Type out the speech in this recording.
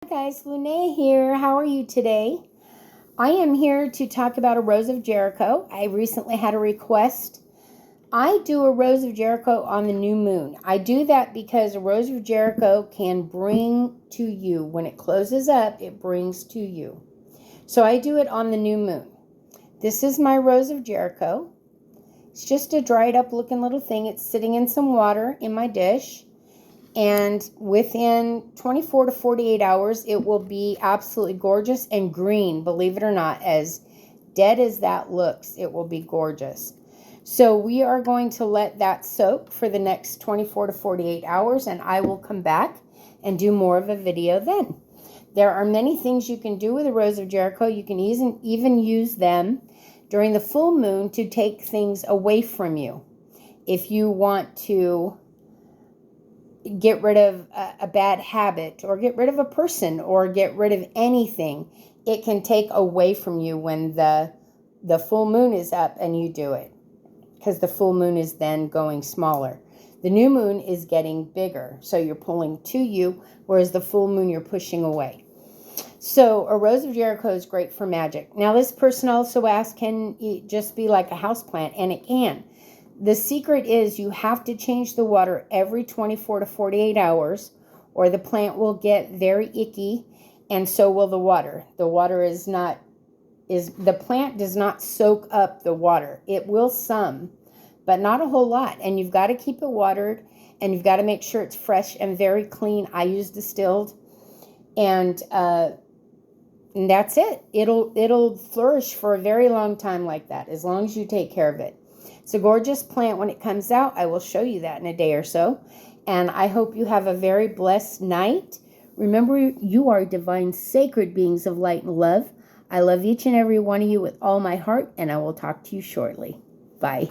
Hi guys, Lune here. How are you today? I am here to talk about a Rose of Jericho. I recently had a request. I do a Rose of Jericho on the new moon. I do that because a Rose of Jericho can bring to you. When it closes up, it brings to you. So I do it on the new moon. This is my Rose of Jericho. It's just a dried up looking little thing. It's sitting in some water in my dish. And within 24 to 48 hours, it will be absolutely gorgeous and green. Believe it or not, as dead as that looks, it will be gorgeous. So we are going to let that soak for the next 24 to 48 hours, and I will come back and do more of a video then. There are many things you can do with a Rose of Jericho. You can even use them during the full moon to take things away from you. If you want to get rid of a bad habit or get rid of a person or get rid of anything, it can take away from you when the full moon is up and you do it, because the full moon is then going smaller. The new moon is getting bigger, so you're pulling to you, whereas the full moon you're pushing away. So a Rose of Jericho is great for magic. Now this person also asked, can it just be like a house plant? And it can. The secret is you have to change the water every 24 to 48 hours or the plant will get very icky, and so will the water. The plant does not soak up the water. It will some, but not a whole lot. And you've got to keep it watered, and you've got to make sure it's fresh and very clean. I use distilled, and that's it. It'll flourish for a very long time like that, as long as you take care of it. It's a gorgeous plant when it comes out. I will show you that in a day or so. And I hope you have a very blessed night. Remember, you are divine, sacred beings of light and love. I love each and every one of you with all my heart, and I will talk to you shortly. Bye.